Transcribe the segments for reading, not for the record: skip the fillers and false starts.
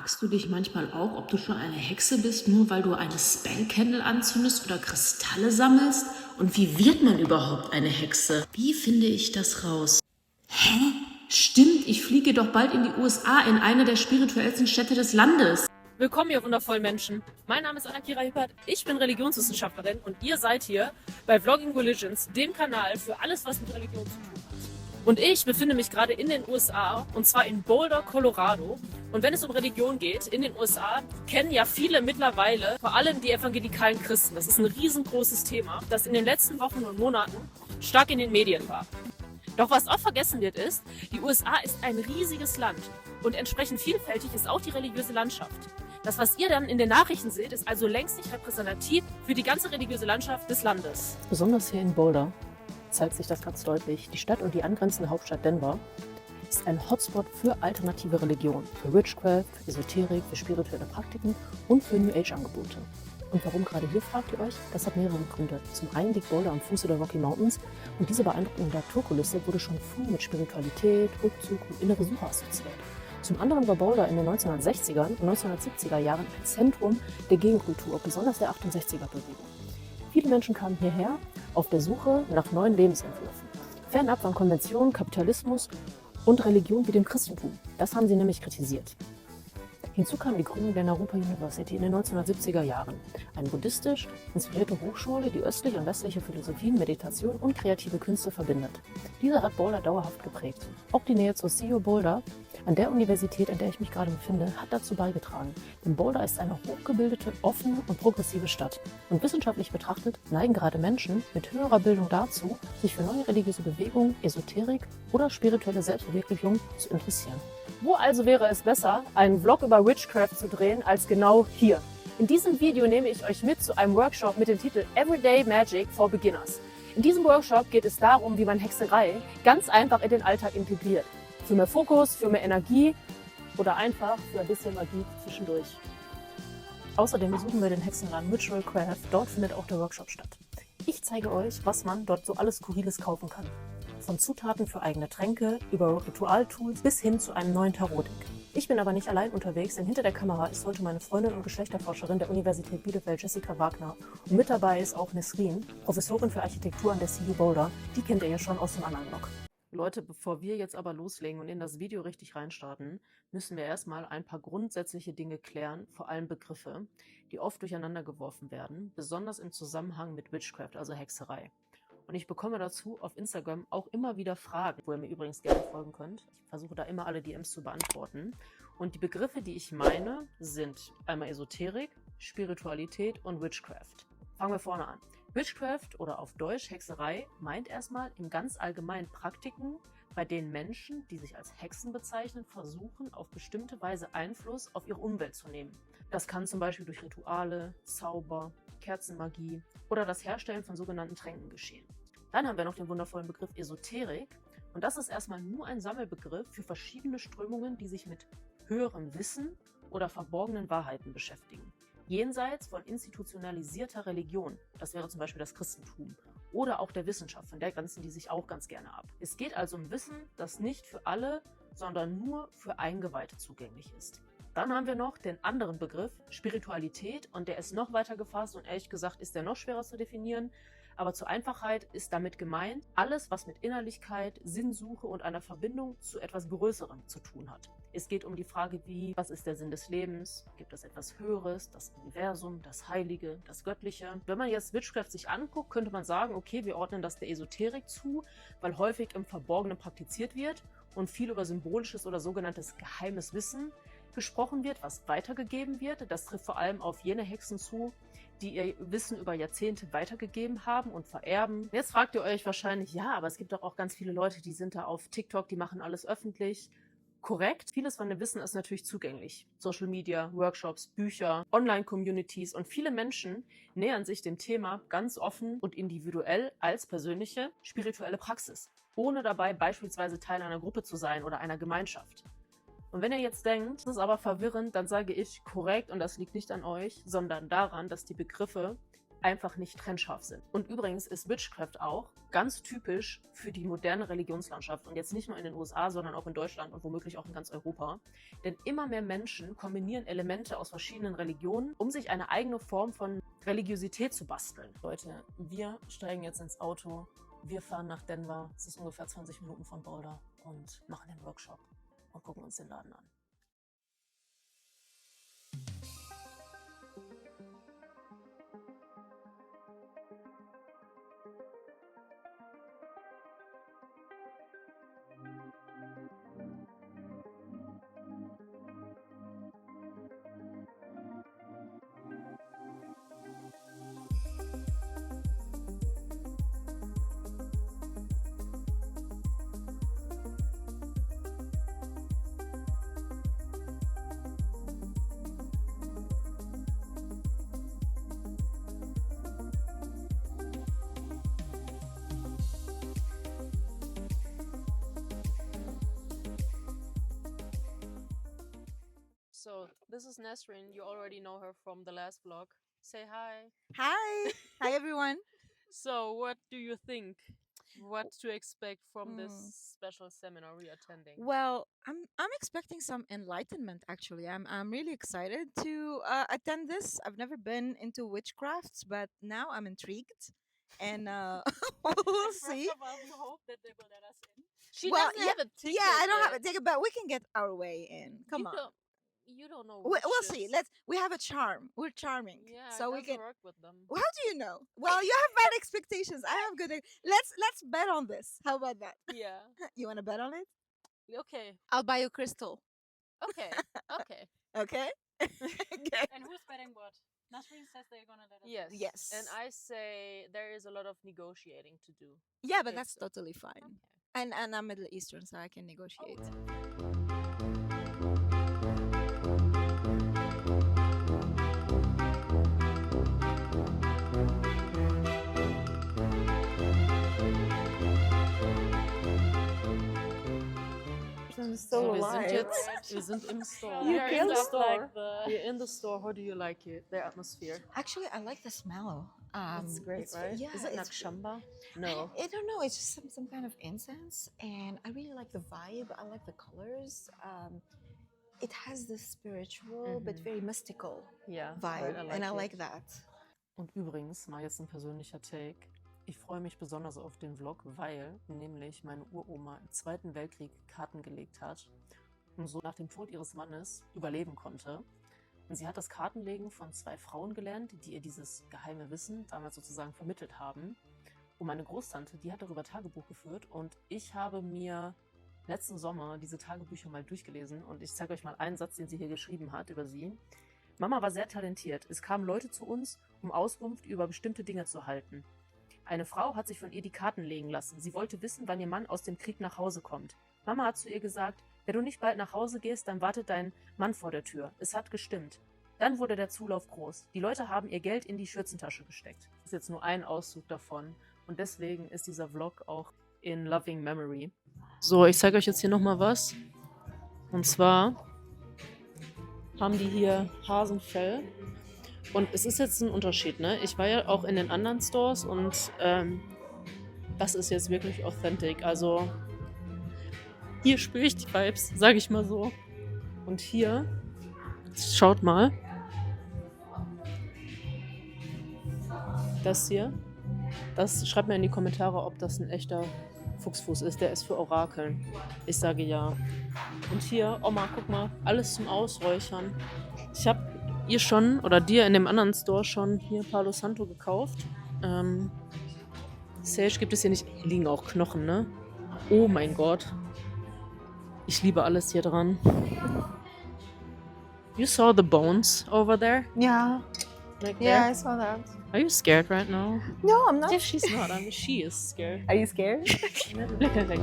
Fragst du dich manchmal auch, ob du schon eine Hexe bist, nur weil du eine Spellcandle anzündest oder Kristalle sammelst? Und wie wird man überhaupt eine Hexe? Wie finde ich das raus? Hä? Stimmt, ich fliege doch bald in die USA, in eine der spirituellsten Städte des Landes. Willkommen, ihr wundervollen Menschen. Mein Name ist Anna-Kira Hippert, ich bin Religionswissenschaftlerin und ihr seid hier bei Vlogging Religions, dem Kanal für alles, was mit Religion zu tun hat. Und ich befinde mich gerade in den USA, und zwar in Boulder, Colorado. Und wenn es um Religion geht, in den USA, kennen ja viele mittlerweile, vor allem die evangelikalen Christen. Das ist ein riesengroßes Thema, das in den letzten Wochen und Monaten stark in den Medien war. Doch was oft vergessen wird ist, die USA ist ein riesiges Land und entsprechend vielfältig ist auch die religiöse Landschaft. Das, was ihr dann in den Nachrichten seht, ist also längst nicht repräsentativ für die ganze religiöse Landschaft des Landes. Besonders hier in Boulder zeigt sich das ganz deutlich. Die Stadt und die angrenzende Hauptstadt Denver ist ein Hotspot für alternative Religionen, für Witchcraft, für Esoterik, für spirituelle Praktiken und für New Age Angebote. Und warum gerade hier, fragt ihr euch? Das hat mehrere Gründe. Zum einen liegt Boulder am Fuße der Rocky Mountains und diese beeindruckende Naturkulisse wurde schon früh mit Spiritualität, Rückzug und innere Suche assoziiert. Zum anderen war Boulder in den 1960er und 1970er Jahren ein Zentrum der Gegenkultur, besonders der 68er-Bewegung. Viele Menschen kamen hierher auf der Suche nach neuen Lebensentwürfen. Fernab von Konventionen, Kapitalismus und Religion wie dem Christentum. Das haben sie nämlich kritisiert. Hinzu kam die Gründung der Naropa University in den 1970er Jahren. Eine buddhistisch inspirierte Hochschule, die östliche und westliche Philosophien, Meditation und kreative Künste verbindet. Diese hat Boulder dauerhaft geprägt. Auch die Nähe zur CU Boulder, an der Universität, an der ich mich gerade befinde, hat dazu beigetragen. Denn Boulder ist eine hochgebildete, offene und progressive Stadt. Und wissenschaftlich betrachtet neigen gerade Menschen mit höherer Bildung dazu, sich für neue religiöse Bewegungen, Esoterik oder spirituelle Selbstverwirklichung zu interessieren. Wo also wäre es besser, einen Vlog über Witchcraft zu drehen, als genau hier? In diesem Video nehme ich euch mit zu einem Workshop mit dem Titel Everyday Magic for Beginners. In diesem Workshop geht es darum, wie man Hexerei ganz einfach in den Alltag integriert. Für mehr Fokus, für mehr Energie oder einfach für ein bisschen Magie zwischendurch. Außerdem besuchen wir den Hexenladen Ritual Craft. Dort findet auch der Workshop statt. Ich zeige euch, was man dort so alles Skurriles kaufen kann. Von Zutaten für eigene Tränke, über Ritualtools bis hin zu einem neuen Tarotdeck. Ich bin aber nicht allein unterwegs, denn hinter der Kamera ist heute meine Freundin und Geschlechterforscherin der Universität Bielefeld, Jessica Wagner. Und mit dabei ist auch Nesrin, Professorin für Architektur an der CU Boulder. Die kennt ihr ja schon aus dem anderen Blog. Leute, bevor wir jetzt aber loslegen und in das Video richtig reinstarten, müssen wir erstmal ein paar grundsätzliche Dinge klären, vor allem Begriffe, die oft durcheinander geworfen werden, besonders im Zusammenhang mit Witchcraft, also Hexerei. Und ich bekomme dazu auf Instagram auch immer wieder Fragen, wo ihr mir übrigens gerne folgen könnt. Ich versuche da immer alle DMs zu beantworten. Und die Begriffe, die ich meine, sind einmal Esoterik, Spiritualität und Witchcraft. Fangen wir vorne an. Witchcraft oder auf Deutsch Hexerei meint erstmal im ganz allgemeinen Praktiken, bei denen Menschen, die sich als Hexen bezeichnen, versuchen, auf bestimmte Weise Einfluss auf ihre Umwelt zu nehmen. Das kann zum Beispiel durch Rituale, Zauber, Kerzenmagie oder das Herstellen von sogenannten Tränken geschehen. Dann haben wir noch den wundervollen Begriff Esoterik und das ist erstmal nur ein Sammelbegriff für verschiedene Strömungen, die sich mit höherem Wissen oder verborgenen Wahrheiten beschäftigen. Jenseits von institutionalisierter Religion, das wäre zum Beispiel das Christentum, oder auch der Wissenschaft, von der grenzen die sich auch ganz gerne ab. Es geht also um Wissen, das nicht für alle, sondern nur für Eingeweihte zugänglich ist. Dann haben wir noch den anderen Begriff Spiritualität und der ist noch weiter gefasst und ehrlich gesagt ist der noch schwerer zu definieren. Aber zur Einfachheit ist damit gemeint, alles, was mit Innerlichkeit, Sinnsuche und einer Verbindung zu etwas Größerem zu tun hat. Es geht um die Frage wie, was ist der Sinn des Lebens? Gibt es etwas Höheres, das Universum, das Heilige, das Göttliche? Wenn man jetzt Witchcraft sich anguckt, könnte man sagen, okay, wir ordnen das der Esoterik zu, weil häufig im Verborgenen praktiziert wird und viel über symbolisches oder sogenanntes geheimes Wissen gesprochen wird, was weitergegeben wird. Das trifft vor allem auf jene Hexen zu, die ihr Wissen über Jahrzehnte weitergegeben haben und vererben. Jetzt fragt ihr euch wahrscheinlich, ja, aber es gibt doch auch ganz viele Leute, die sind da auf TikTok, die machen alles öffentlich. Korrekt. Vieles von dem Wissen ist natürlich zugänglich. Social Media, Workshops, Bücher, Online-Communities und viele Menschen nähern sich dem Thema ganz offen und individuell als persönliche spirituelle Praxis, ohne dabei beispielsweise Teil einer Gruppe zu sein oder einer Gemeinschaft. Und wenn ihr jetzt denkt, das ist aber verwirrend, dann sage ich korrekt und das liegt nicht an euch, sondern daran, dass die Begriffe einfach nicht trennscharf sind. Und übrigens ist Witchcraft auch ganz typisch für die moderne Religionslandschaft und jetzt nicht nur in den USA, sondern auch in Deutschland und womöglich auch in ganz Europa. Denn immer mehr Menschen kombinieren Elemente aus verschiedenen Religionen, um sich eine eigene Form von Religiosität zu basteln. Leute, wir steigen jetzt ins Auto, wir fahren nach Denver, es ist ungefähr 20 Minuten von Boulder und machen den Workshop und gucken uns den Laden an. So, this is Nesrin. You already know her from the last vlog. Say hi. Hi. Hi, everyone. So, what do you think? What to expect from this special seminar we're attending? Well, I'm expecting some enlightenment. Actually, I'm really excited to attend this. I've never been into witchcrafts, but now I'm intrigued, and we'll see. First of all, we hope that they will let us in. She Well, doesn't have a ticket. Yeah, I don't yet. have a ticket, but we can get our way in. Come on. You don't know. We'll see. witches. We have a charm. We're charming. Yeah, so it we doesn't can. work with them. How do you know? Well, you have bad expectations. I have good. Let's bet on this. How about that? Yeah. You want to bet on it? Okay. I'll buy you crystal. Okay. Okay. Okay. Okay. And who's betting what? Nasreen says they're gonna let us Yes. in. Yes. And I say there is a lot of negotiating to do. Yeah, but Okay, that's so- totally fine. Okay. And I'm Middle Eastern, so I can negotiate. I'm So wir sind im Store. You We are in killed the it. store. We're in the store. How do you like it? The atmosphere. Actually, I like the smell. It's great, right? Yeah, Is it it's- Nakshamba? No. I don't know. It's just some kind of incense, and I really like the vibe. I like the colors. It has this spiritual but Mhm. very mystical Ja. vibe, right, and I it. like that. Und übrigens, mal jetzt ein persönlicher Take. Ich freue mich besonders auf den Vlog, weil nämlich meine Uroma im Zweiten Weltkrieg Karten gelegt hat und so nach dem Tod ihres Mannes überleben konnte. Und sie hat das Kartenlegen von 2 Frauen gelernt, die ihr dieses geheime Wissen damals sozusagen vermittelt haben. Und meine Großtante, die hat darüber Tagebuch geführt und ich habe mir letzten Sommer diese Tagebücher mal durchgelesen und ich zeige euch mal einen Satz, den sie hier geschrieben hat über sie. Mama war sehr talentiert. Es kamen Leute zu uns, um Auskunft über bestimmte Dinge zu halten. Eine Frau hat sich von ihr die Karten legen lassen. Sie wollte wissen, wann ihr Mann aus dem Krieg nach Hause kommt. Mama hat zu ihr gesagt, wenn du nicht bald nach Hause gehst, dann wartet dein Mann vor der Tür. Es hat gestimmt. Dann wurde der Zulauf groß. Die Leute haben ihr Geld in die Schürzentasche gesteckt. Das ist jetzt nur ein Auszug davon. Und deswegen ist dieser Vlog auch in loving memory. So, ich zeige euch jetzt hier nochmal was. Und zwar haben die hier Hasenfell. Und es ist jetzt ein Unterschied, ne? Ich war ja auch in den anderen Stores und das ist jetzt wirklich authentic. Also hier spüre ich die Vibes, sage ich mal so. Und hier, schaut mal. Das hier, das schreibt mir in die Kommentare, ob das ein echter Fuchsfuß ist. Der ist für Orakeln. Ich sage ja. Und hier, Oma, guck mal, alles zum Ausräuchern. Ich habe ihr schon, oder dir in dem anderen Store schon hier Palo Santo gekauft. Sage gibt es hier nicht. Hier liegen auch Knochen, ne? Oh mein Gott. Ich liebe alles hier dran. You saw the bones over there? Yeah, Like yeah, there? I saw that. Are you scared right now? No, I'm not. Yeah, she's not. I mean, she is scared. Are you scared? Like,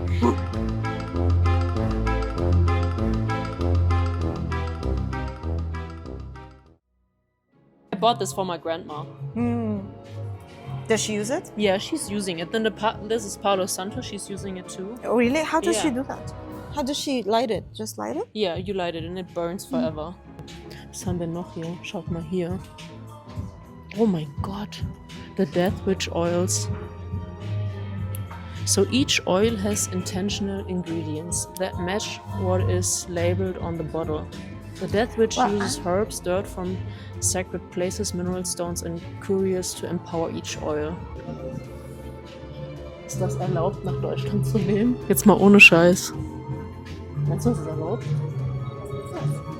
I bought this for my grandma. Does she use it? Yeah, she's using it. Then this is Palo Santo. She's using it too. Oh, really? How does she Yeah. do that? How does she light it? Just light it? Yeah, you light it and it burns forever. Was haben wir noch hier? Schaut mal hier. Oh mein Gott. The Death Witch Oils. So each oil has intentional ingredients that match what is labeled on the bottle. The Death Witch uses herbs, dirt from sacred places, mineral stones and curios to empower each oil. Ist das erlaubt, nach Deutschland zu nehmen? Jetzt mal ohne Scheiß. Meinst du, das ist erlaubt?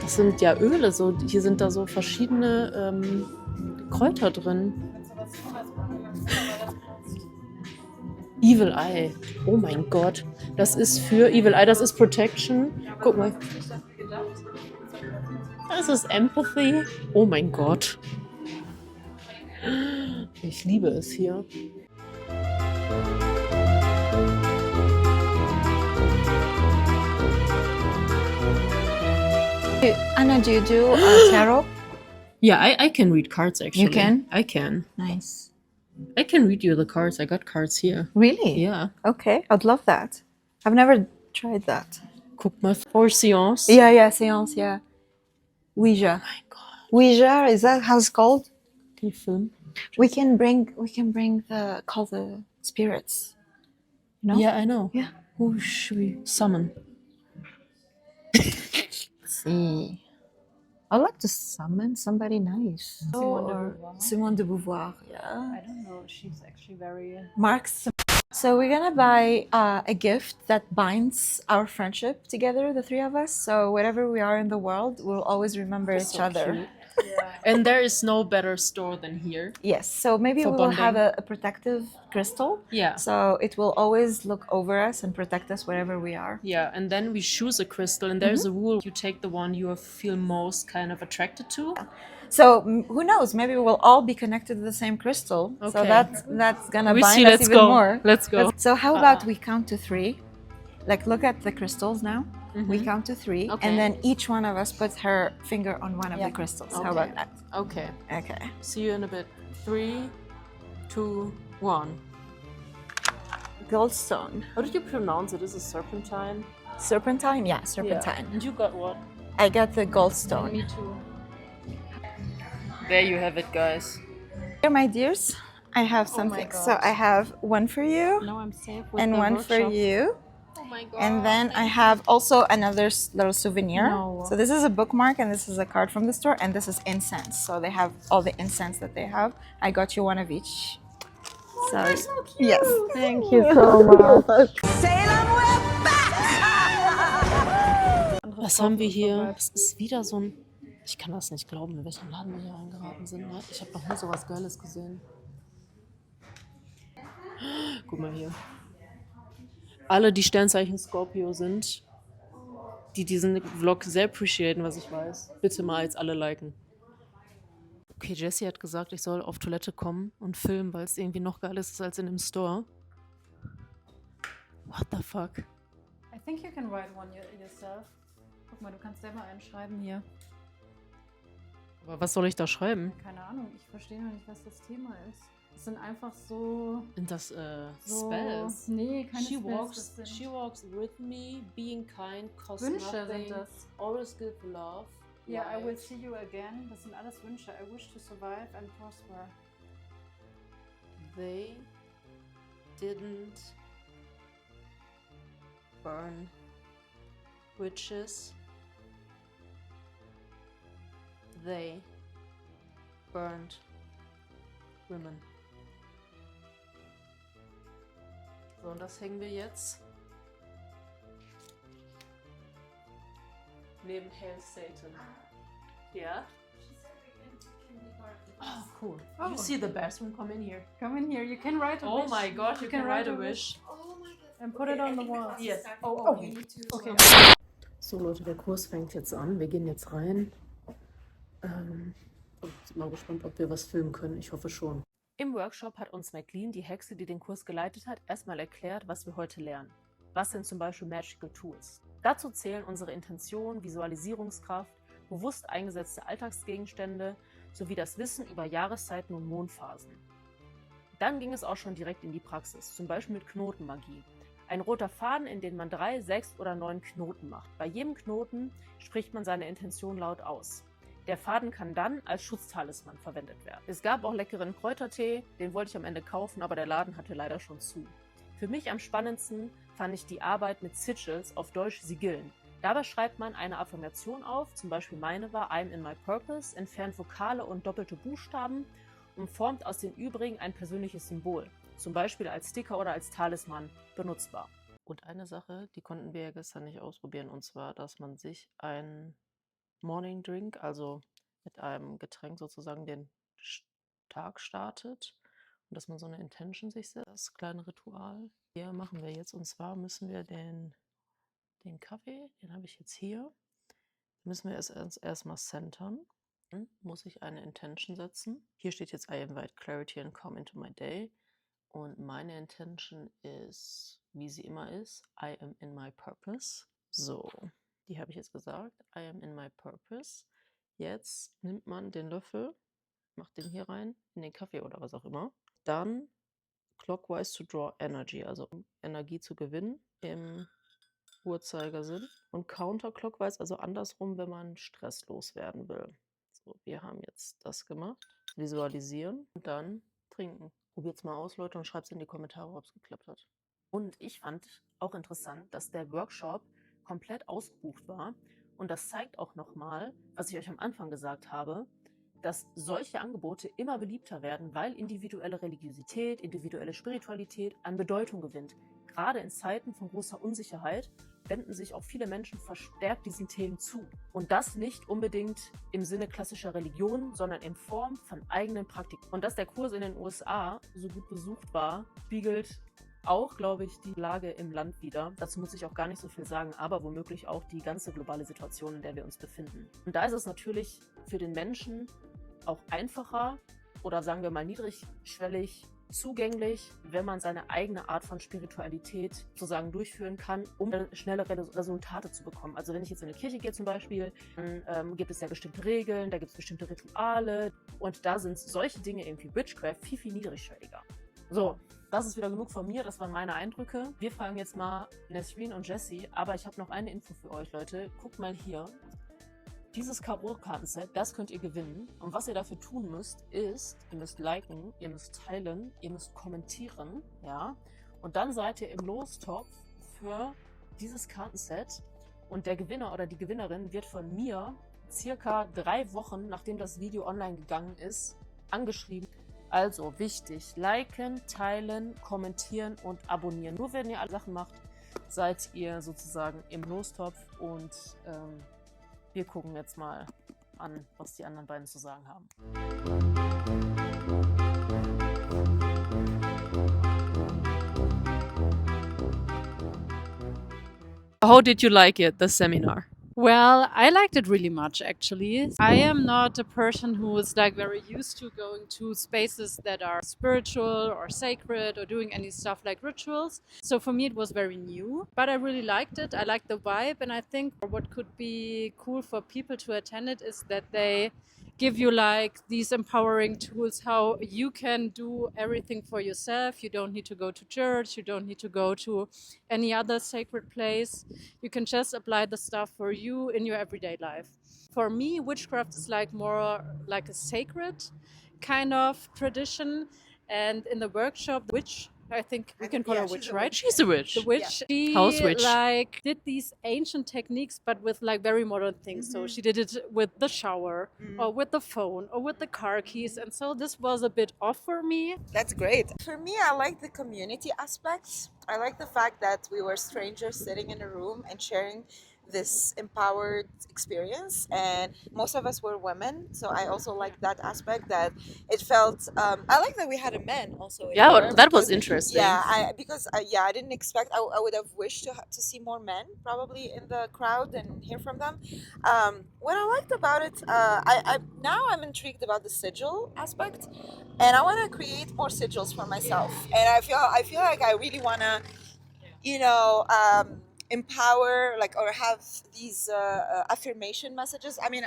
Das sind ja Öle, so. Hier sind da so verschiedene Kräuter drin. Evil Eye. Oh mein Gott. Das ist für Evil Eye, das ist Protection. Guck mal. Das ist Empathy. Oh mein Gott. Ich liebe es hier. Anna, do you do tarot? Yeah, I can read cards actually. You can? I can. Nice. I can read you the cards. I got cards here. Really? Yeah. Okay, I'd love that. I've never tried that. Guck mal, 4 Seance. Yeah, seance, yeah. Ouija. Oh mein Gott. Ouija, is that how it's called? Can you film? We can bring the spirits. You know? Yeah, I know. Yeah. Who should we summon? See. I'd like to summon somebody nice. Simone de Beauvoir, yeah. I don't know. She's actually very... Marx. So we're gonna buy a gift that binds our friendship together, the three of us. So wherever we are in the world, we'll always remember each other. Cute. And there is no better store than here. Yes. So maybe For we will have bonding. a protective crystal. Yeah. So it will always look over us and protect us wherever we are. Yeah, and then we choose a crystal, and there's a rule. You take the one you feel most kind of attracted to. So who knows? Maybe we'll all be connected to the same crystal. So Okay. that's gonna We bind see, us let's even go. more. Let's go. So how about we count to 3? Like look at the crystals now. We count to 3, Okay. and then each one of us puts her finger on one of the crystals. How Okay. about that? Okay. Okay. See you in a bit. 3, 2, 1. Goldstone. How did you pronounce it? Is it serpentine? Serpentine? Yeah, serpentine. And you got what? I got the goldstone. Me too. There you have it, guys. Here, my dears, I have something. So I have one for you Now I'm safe with and the one for workshop. you. Oh my god. And then I have also another little souvenir. No. So this is a bookmark and this is a card from the store and this is incense. So they have all the incense that they have. I got you one of each. So, yes. Thank you so much. Was haben wir hier? Das ist wieder so ein... Ich kann das nicht glauben, in welchem Laden wir hier reingeraten sind. Ne? Ich habe noch nie so was Geiles gesehen. Guck mal hier. Alle, die Sternzeichen Scorpio sind, die diesen Vlog sehr appreciaten, was ich weiß, bitte mal jetzt alle liken. Okay, Jessie hat gesagt, ich soll auf Toilette kommen und filmen, weil es irgendwie noch geiler ist als in dem Store. What the fuck? I think you can write one yourself. Guck mal, du kannst selber einschreiben hier. Aber was soll ich da schreiben? Keine Ahnung, ich verstehe noch nicht, was das Thema ist. Es sind einfach so... Sind das so Spells? Nee, keine She Spells. walks, Das sind she walks with me, being kind, costs Wünsche nothing, sind das. always give love. Ja, I will light. see you again. Das sind alles Wünsche. I wish to survive and prosper. They didn't burn witches. They burned women. So, und das hängen wir jetzt neben Hail Satan. Ja? Oh, cool. Oh. You see the bathroom? Come in here. Come in here. You can write a Oh wish. my god, you can write a wish. And put it on the wall. Yes. Oh. Okay. So Leute, der Kurs fängt jetzt an. Wir gehen jetzt rein. Und mal gespannt, ob wir was filmen können. Ich hoffe schon. Im Workshop hat uns McLean, die Hexe, die den Kurs geleitet hat, erstmal erklärt, was wir heute lernen. Was sind zum Beispiel Magical Tools? Dazu zählen unsere Intention, Visualisierungskraft, bewusst eingesetzte Alltagsgegenstände sowie das Wissen über Jahreszeiten und Mondphasen. Dann ging es auch schon direkt in die Praxis, zum Beispiel mit Knotenmagie. Ein roter Faden, in den man 3, 6 oder 9 Knoten macht. Bei jedem Knoten spricht man seine Intention laut aus. Der Faden kann dann als Schutztalisman verwendet werden. Es gab auch leckeren Kräutertee, den wollte ich am Ende kaufen, aber der Laden hatte leider schon zu. Für mich am spannendsten fand ich die Arbeit mit Sigils, auf Deutsch Sigillen. Dabei schreibt man eine Affirmation auf, zum Beispiel meine war I'm in my purpose, entfernt Vokale und doppelte Buchstaben und formt aus den übrigen ein persönliches Symbol, zum Beispiel als Sticker oder als Talisman benutzbar. Und eine Sache, die konnten wir ja gestern nicht ausprobieren, und zwar, dass man sich ein Morning Drink, also mit einem Getränk sozusagen den Tag startet und dass man so eine Intention sich setzt. Das kleine Ritual hier machen wir jetzt, und zwar müssen wir den Kaffee, den habe ich jetzt hier, müssen wir erstmal centern. Dann muss ich eine Intention setzen. Hier steht jetzt I invite clarity and calm into my day. Und meine Intention ist, wie sie immer ist, I am in my purpose. So, die habe ich jetzt gesagt. I am in my purpose. Jetzt nimmt man den Löffel, macht den hier rein, in den Kaffee oder was auch immer. Dann clockwise to draw energy, also um Energie zu gewinnen im Uhrzeigersinn. Und counterclockwise, also andersrum, wenn man Stress loswerden will. So, wir haben jetzt das gemacht. Visualisieren und dann trinken. Probiert's mal aus, Leute, und schreibt's in die Kommentare, ob es geklappt hat. Und ich fand auch interessant, dass der Workshop komplett ausgebucht war. Und das zeigt auch nochmal, was ich euch am Anfang gesagt habe, dass solche Angebote immer beliebter werden, weil individuelle Religiosität, individuelle Spiritualität an Bedeutung gewinnt. Gerade in Zeiten von großer Unsicherheit wenden sich auch viele Menschen verstärkt diesen Themen zu. Und das nicht unbedingt im Sinne klassischer Religion, sondern in Form von eigenen Praktiken. Und dass der Kurs in den USA so gut besucht war, spiegelt auch, glaube ich, die Lage im Land wider. Dazu muss ich auch gar nicht so viel sagen, aber womöglich auch die ganze globale Situation, in der wir uns befinden. Und da ist es natürlich für den Menschen auch einfacher oder sagen wir mal niedrigschwellig zugänglich, wenn man seine eigene Art von Spiritualität sozusagen durchführen kann, um schnelle Resultate zu bekommen. Also wenn ich jetzt in eine Kirche gehe zum Beispiel, dann gibt es ja bestimmte Regeln, da gibt es bestimmte Rituale und da sind solche Dinge irgendwie Witchcraft viel, viel niedrigschwelliger. So, das ist wieder genug von mir, das waren meine Eindrücke. Wir fragen jetzt mal Nesreen und Jessie, aber ich habe noch eine Info für euch, Leute. Guckt mal hier. Dieses Tarot-Kartenset, das könnt ihr gewinnen. Und was ihr dafür tun müsst, ist, ihr müsst liken, ihr müsst teilen, ihr müsst kommentieren, ja. Und dann seid ihr im Lostopf für dieses Kartenset. Und der Gewinner oder die Gewinnerin wird von mir circa 3 Wochen, nachdem das Video online gegangen ist, angeschrieben. Also wichtig, liken, teilen, kommentieren und abonnieren. Nur wenn ihr alle Sachen macht, seid ihr sozusagen im Lostopf und wir gucken jetzt mal an, was die anderen beiden zu sagen haben. How did you like it, the seminar? Well, I liked it really much actually. I am not a person who is like very used to going to spaces that are spiritual or sacred or doing any stuff like rituals. So for me it was very new, but I really liked it. I liked the vibe, and I think what could be cool for people to attend it is that they give you like these empowering tools how you can do everything for yourself. You don't need to go to church, you don't need to go to any other sacred place. You can just apply the stuff for you in your everyday life. For me, witchcraft is like more like a sacred kind of tradition, and in the workshop, the witch, I think we can call her witch, right? She's a witch. The witch, she House witch. like did these ancient techniques, but with like very modern things. So she did it with the shower, or with the phone, or with the car keys, and so this was a bit off for me. That's great. For me, I like the community aspect. I like the fact that we were strangers sitting in a room and sharing this empowered experience, and most of us were women, so I also like that aspect, that it felt I like that we had a man also in Yeah, there, that was because interesting. I didn't expect, I would have wished to see more men probably in the crowd and hear from them. What I liked about it, now I'm intrigued about the sigil aspect, and I want to create more sigils for myself, and I feel like I really want to, empower, like, or have these affirmation messages. I mean,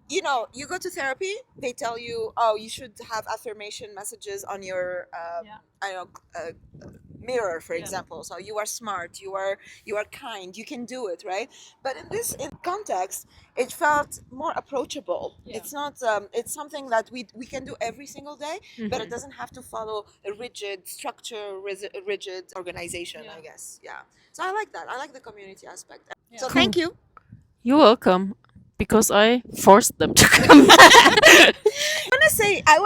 you go to therapy, they tell you, oh, you should have affirmation messages on your I don't know, mirror, for example. So you are smart, you are kind, you can do it, right? But in this context, it felt more approachable. Yeah. It's not. It's something that we can do every single day, but it doesn't have to follow a rigid structure, rigid organization. Yeah. I guess. Yeah. So I like that. I like the community aspect. Yeah. So Cool. thank you. You're welcome. Because I forced them to come back. I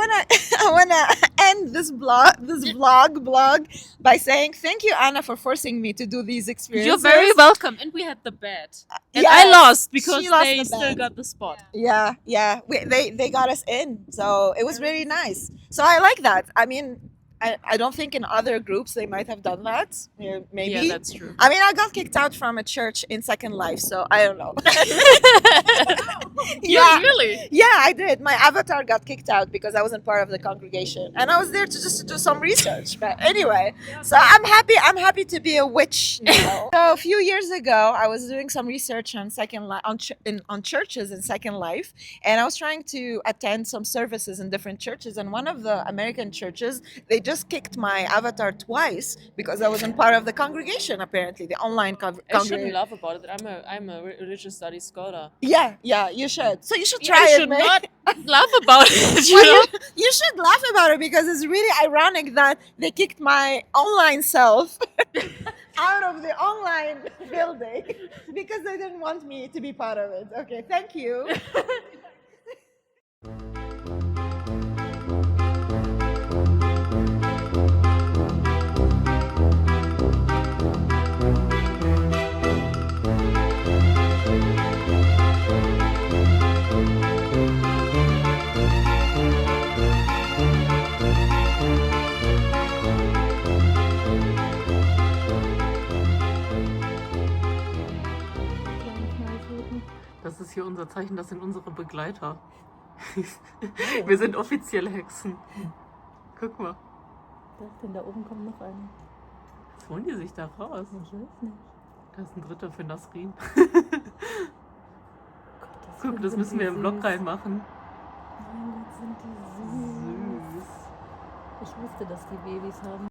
wanna end this vlog by saying thank you, Anna, for forcing me to do these experiences. You're very welcome. And we had the bet. And Yes, I lost because she lost they the still bet. got the spot. Yeah. They got us in, so it was really nice. So I like that. I mean, I don't think in other groups they might have done that. Yeah, maybe. Yeah, that's true. I mean, I got kicked out from a church in Second Life, so I don't know. Yeah, really? Yeah, I did. My avatar got kicked out because I wasn't part of the congregation, and I was there to do some research. But anyway, so I'm happy to be a witch now. So a few years ago, I was doing some research on Second Life on churches in Second Life, and I was trying to attend some services in different churches. And one of the American churches, they just kicked my avatar twice because I wasn't part of the congregation. Apparently, the online I shouldn't congregation. laugh about it. I'm a religious studies scholar. Yeah, you should. So you should Yeah, try I it. should mate. not laugh about it. You Well, know? you should laugh about it because it's really ironic that they kicked my online self out of the online building because they didn't want me to be part of it. Okay, thank you. Das ist hier unser Zeichen, das sind unsere Begleiter. Wir sind offizielle Hexen. Guck mal. Denn da oben kommt noch eine. Was holen die sich da raus? Ich weiß nicht. Da ist ein dritter für Nasrin. Gott, Guck, das müssen wir im Vlog reinmachen. Mein Gott, sind die süß. Süß. Ich wusste, dass die Babys haben.